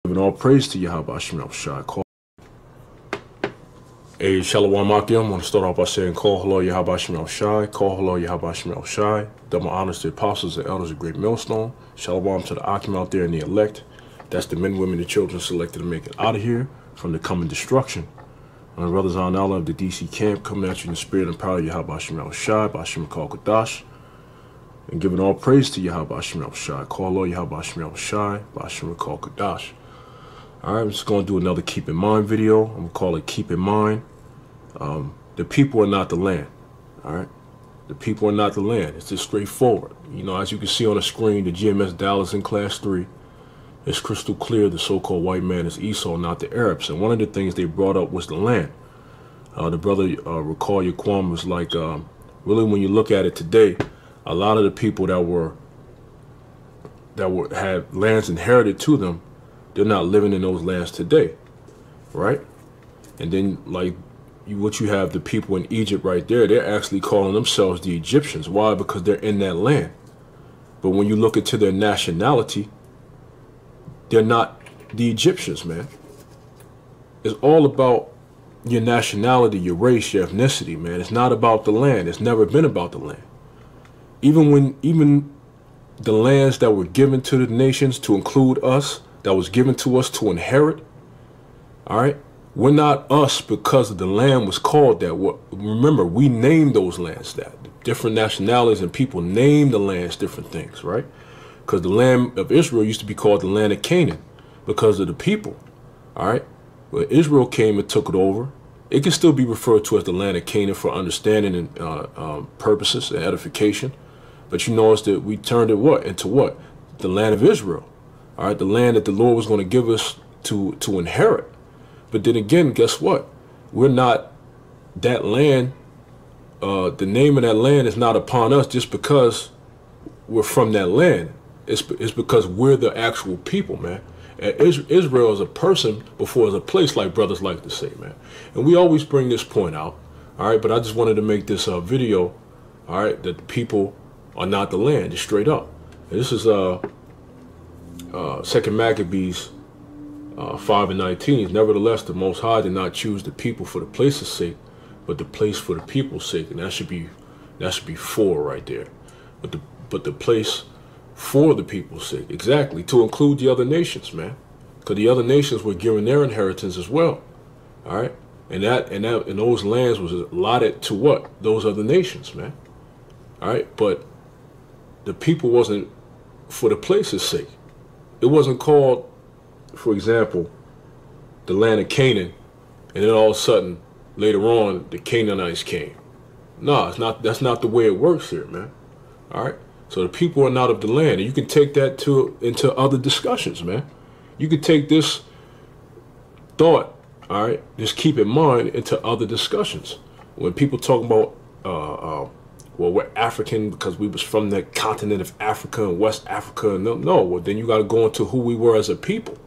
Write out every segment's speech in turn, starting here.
Giving all praise to Yahweh Hashem Shai. Hey, Shalom Akim. I want to start off by saying, Call hello Yahweh Hashem Shai. Call hello Yahweh Hashem Shai. Double honors to the apostles and elders of Great Millstone. Shalom to the Akim out there and the elect. That's the men, women, and children selected to make it out of here from the coming destruction. My brothers on Allah of the DC camp coming at you in the spirit and power of Yahweh Hashem Shai, Bashim Kadash. And giving all praise to Yahweh Hashem Shai. Call hello Yahweh Hashem Shai, Bashim Kadash. Alright, I'm just going to do another Keep in Mind video. I'm going to call it Keep in Mind. The people are not the land. Alright? The people are not the land. It's just straightforward. You know, as you can see on the screen, the GMS Dallas in Class 3. It's crystal clear the so-called white man is Esau, not the Arabs. And one of the things they brought up was the land. The brother, Recall Yaquam, was like, really when you look at it today, a lot of the people that had lands inherited to them, they're not living in those lands today, right? And then, like, what you have the people in Egypt right there, they're actually calling themselves the Egyptians. Why? Because they're in that land. But when you look into their nationality, they're not the Egyptians, man. It's all about your nationality, your race, your ethnicity, man. It's not about the land. It's never been about the land. Even the lands that were given to the nations, to include us, that was given to us to inherit, all right? We're not us because the land was called that. Remember, we named those lands that. Different nationalities and people name the lands different things, right? Because the land of Israel used to be called the land of Canaan because of the people, all right? When Israel came and took it over, it can still be referred to as the land of Canaan for understanding and purposes and edification. But you notice that we turned it into what? The land of Israel. All right, the land that the Lord was going to give us to inherit. But then again, guess what? We're not that land. The name of that land is not upon us just because we're from that land. It's because we're the actual people, man. And Israel is a person before it's a place, like brothers like to say, man. And we always bring this point out, all right? But I just wanted to make this video, all right, that the people are not the land, just straight up. And this is 2 Maccabees 5:19. Nevertheless, the Most High did not choose the people for the place's sake, but the place for the people's sake. And that should be 4 right there. But the place for the people's sake, exactly, to include the other nations, man, because the other nations were given their inheritance as well. All right, and those lands was allotted to what? Those other nations, man. All right, but the people wasn't for the place's sake. It wasn't called, for example, the land of Canaan, and then all of a sudden, later on, the Canaanites came. No, it's not. That's not the way it works here, man. All right? So the people are not of the land. And you can take that into other discussions, man. You can take this thought, all right, just keep in mind, into other discussions. When people talk about, well, we're African because we was from the continent of Africa and West Africa. No, well, then you got to go into who we were as a people.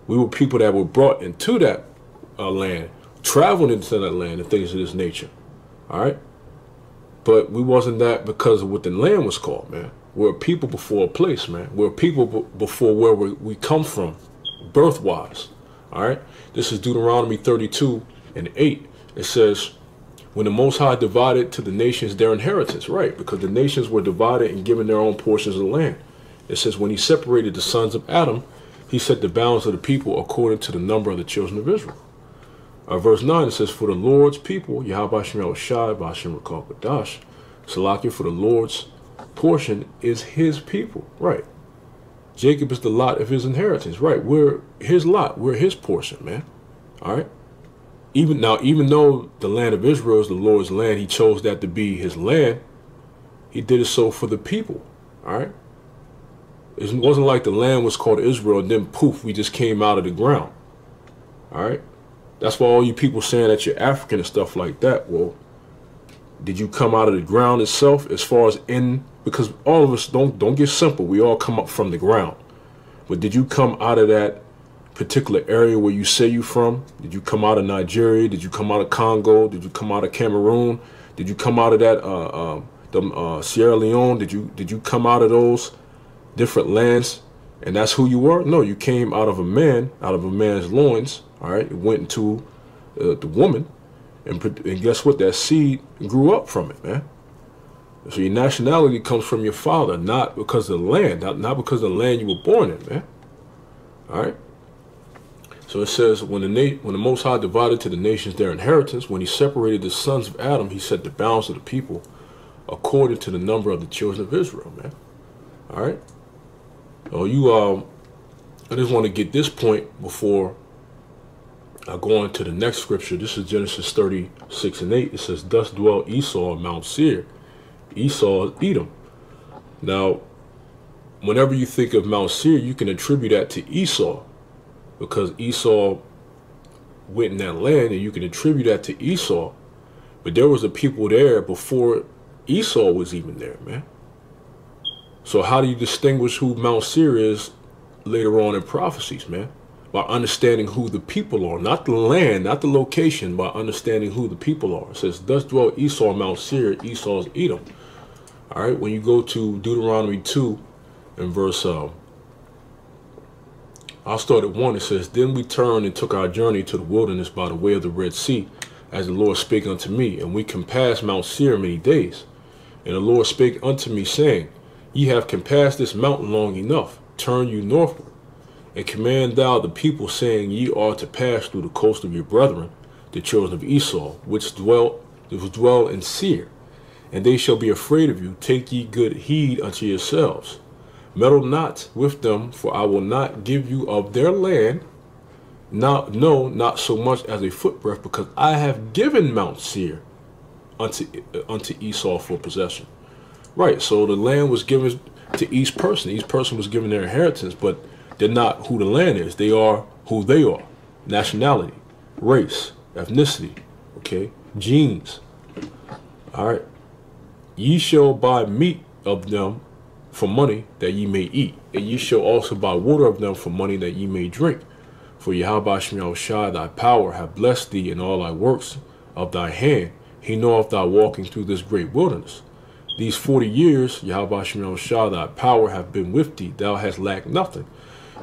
We were people that were brought into that land, traveled into that land and things of this nature. All right? But we wasn't that because of what the land was called, man. We're a people before a place, man. We're a people before where we come from, birth-wise. All right? This is Deuteronomy 32:8. It says, when the Most High divided to the nations their inheritance, right, because the nations were divided and given their own portions of the land. It says, when he separated the sons of Adam, he set the bounds of the people according to the number of the children of Israel. Verse 9, it says, for the Lord's people, Yahweh Hashem Shai, Bashim Kadash, Salakia, for the Lord's portion is his people, right. Jacob is the lot of his inheritance, right. We're his lot, we're his portion, man. All right. Even though the land of Israel is the Lord's land, he chose that to be his land. He did it so for the people. All right. It wasn't like the land was called Israel and then poof, we just came out of the ground. All right. That's why all you people saying that you're African and stuff like that. Well, did you come out of the ground itself as far as in, because all of us don't get simple. We all come up from the ground. But did you come out of that particular area where you say you from? Did you come out of Nigeria? Did you come out of Congo? Did you come out of Cameroon? Did you come out of that Sierra Leone? Did you come out of those different lands And that's who you were? No, you came out of a man, out of a man's loins. All right, it went into the woman, and guess what? That seed grew up from it, man. So your nationality comes from your father, not because of the land, not because of the land you were born in, man. All right. So it says, when the Most High divided to the nations their inheritance, when he separated the sons of Adam, he set the bounds of the people according to the number of the children of Israel, man. All right. So I just want to get this point before I go on to the next scripture. This is Genesis 36:8. It says, thus dwelt Esau on Mount Seir. Esau is Edom. Now, whenever you think of Mount Seir, you can attribute that to Esau, because Esau went in that land, and you can attribute that to Esau. But there was a people there before Esau was even there, man. So how do you distinguish who Mount Seir is later on in prophecies, man? By understanding who the people are, not the land, not the location, by understanding who the people are. It says, thus dwelt Esau on Mount Seir, Esau is Edom. All right, when you go to Deuteronomy 2 and verse, I'll start at 1. It says, then we turned and took our journey to the wilderness by the way of the Red Sea, as the Lord spake unto me, and we compassed Mount Seir many days. And the Lord spake unto me, saying, ye have compassed this mountain long enough, turn you northward, and command thou the people, saying, ye are to pass through the coast of your brethren, the children of Esau, which dwell in Seir, and they shall be afraid of you. Take ye good heed unto yourselves. Meddle not with them, for I will not give you of their land, no, not so much as a footbreadth, because I have given Mount Seir unto Esau for possession. Right, so the land was given to each person. Each person was given their inheritance, but they're not who the land is. They are who they are. Nationality, race, ethnicity, okay, genes. All right. Ye shall buy meat of them for money that ye may eat, and ye shall also buy water of them for money that ye may drink. For Yahweh Shem Yahushua, thy power, have blessed thee in all thy works of thy hand. He knoweth thy walking through this great wilderness. These 40 years, Yahweh Shem Yahushua, thy power, have been with thee. Thou hast lacked nothing.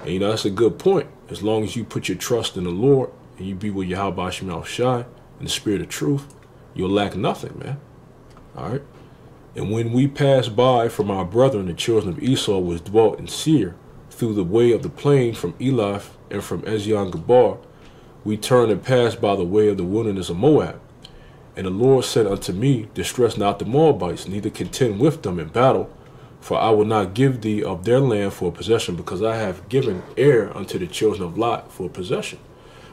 And you know, that's a good point. As long as you put your trust in the Lord, and you be with Yahweh Shem Yahushua in the spirit of truth, you'll lack nothing, man. All right. And when we passed by from our brethren, the children of Esau, which dwelt in Seir, through the way of the plain from Elah and from Ezion-Geber, we turned and passed by the way of the wilderness of Moab. And the Lord said unto me, distress not the Moabites, neither contend with them in battle, for I will not give thee of their land for possession, because I have given Ar unto the children of Lot for possession.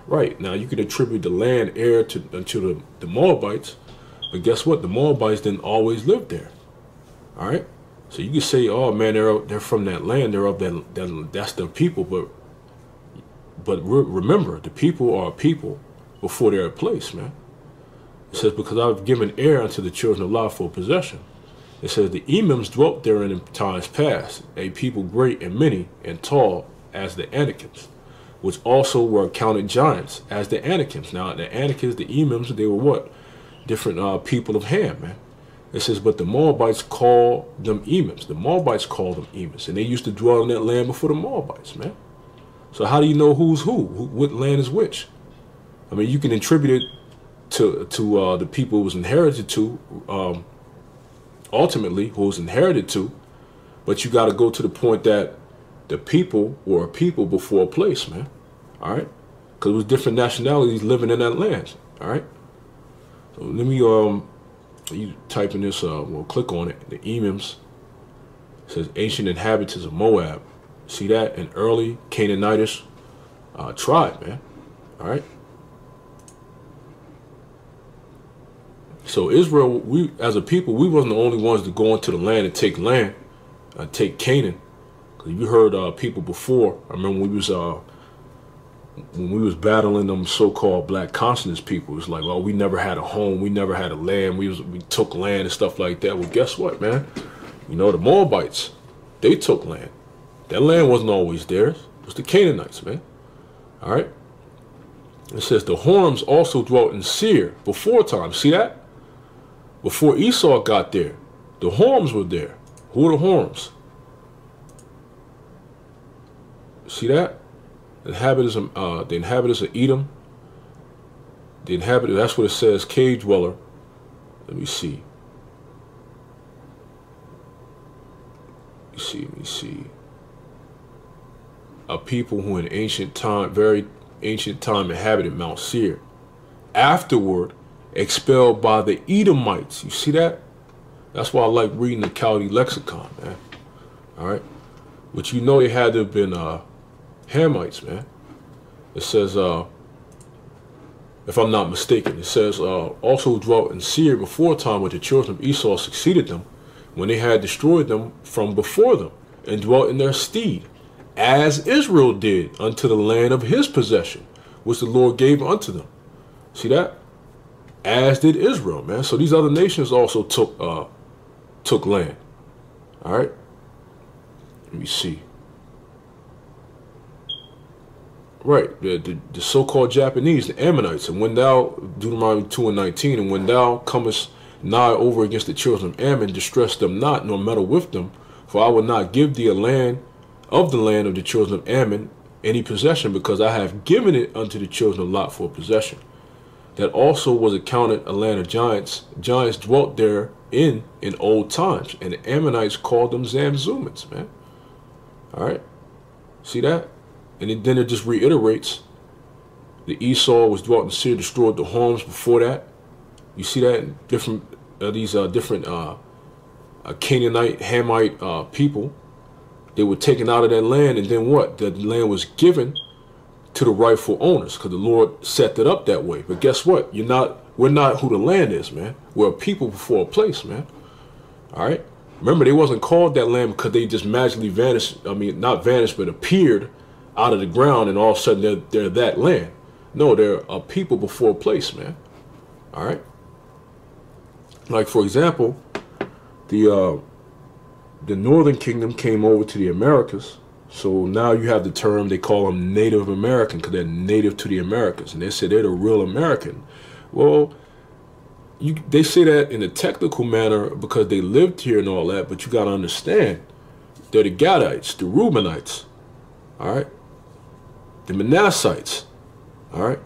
Right, now you could attribute the land Ar unto the Moabites, but guess what? The Moabites didn't always live there. All right, so you could say, oh man, they're from that land, they're of that's their people, but remember, the people are a people before they're a place, man. It says, because I've given Ar unto the children of Lot for possession. It says, the Emims dwelt therein in times past, a people great and many and tall as the Anakims, which also were accounted giants as the Anakims. Now, the Anakims, the Emims, they were what? Different people of Ham, man. It says, but the Moabites call them Emims. The Moabites call them Emims, and they used to dwell in that land before the Moabites, man. So how do you know who's who? What land is which? I mean, you can attribute it to the people it was inherited to, ultimately, who was inherited to, but you got to go to the point that the people were a people before a place, man. All right, because it was different nationalities living in that land. All right, so let me you type in this. We'll click on it. The Emims. It says ancient inhabitants of Moab. See that? An early Canaanitish tribe, man. All right. So Israel, we as a people, we wasn't the only ones to go into the land and take take Canaan. Because you heard people before. I remember when we was battling them so-called black consonants people. It's like, well, we never had a home, we never had a land, we took land and stuff like that. Well, guess what, man? You know, the Moabites, they took land. That land wasn't always theirs. It was the Canaanites, man. All right. It says the Horims also dwelt in Seir before time. See that? Before Esau got there, the Horims were there. Who are the Horims? See that? The inhabitants of Edom. That's what it says, cave dweller. Let me see. Let me see. A people who in ancient time, very ancient time, inhabited Mount Seir. Afterward, expelled by the Edomites. You see that? That's why I like reading the Chaldee lexicon, man. All right? But you know they had to have been Hamites, man. It says, if I'm not mistaken, it says, also dwelt in Seir before time, when the children of Esau succeeded them, when they had destroyed them from before them, and dwelt in their stead, as Israel did unto the land of his possession, which the Lord gave unto them. See that? As did Israel, man. So these other nations also took land. All right? Let me see. Right, the so-called Japanese, the Ammonites, and when thou, Deuteronomy 2:19, and when thou comest nigh over against the children of Ammon, distress them not, nor meddle with them, for I will not give thee a land of the land of the children of Ammon any possession, because I have given it unto the children of Lot for possession. That also was accounted a land of giants. Giants dwelt therein in old times, and the Ammonites called them Zamzumites, man. All right, see that? And then it just reiterates, the Esau was dwelt in Seir, destroyed the homes before that. You see that in different different Canaanite, Hamite people. They were taken out of that land, and then what? The land was given to the rightful owners, because the Lord set it up that way. But guess what? We're not who the land is, man. We're a people before a place, man. All right. Remember, they wasn't called that land because they just magically vanished. I mean, not vanished, but appeared out of the ground, and all of a sudden they're that land. No, they're a people before a place, man. All right. Like, for example, the Northern Kingdom came over to the Americas. So now you have the term, they call them Native American, because they're native to the Americas, and they say they're the real American. Well, they say that in a technical manner because they lived here and all that, but you got to understand, they're the Gadites, the Reubenites, all right, the Manassites, all right,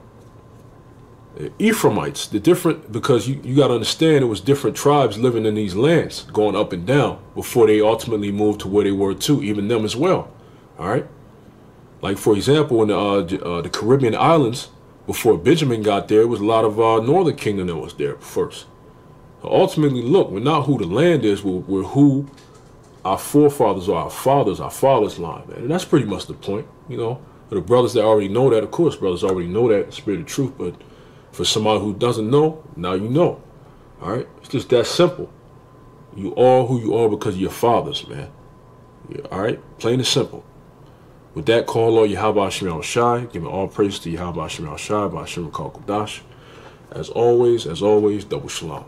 the Ephraimites, the different, because you got to understand it was different tribes living in these lands, going up and down, before they ultimately moved to where they were too, even them as well. All right, like for example, in the Caribbean islands, before Benjamin got there, it was a lot of Northern Kingdom that was there first. So ultimately, look, we're not who the land is, we're who our forefathers are, our father's line, man. And that's pretty much the point, you know. For the brothers that already know that, of course, brothers already know that, spirit of truth, but for somebody who doesn't know, now you know. All right, it's just that simple. You are who you are because of your fathers, man. Yeah, all right, plain and simple. With that, call Lord Yahweh Shem Shai, giving all praise to Yahweh Shem Shai, by Shem Kodash. As always, double shalom.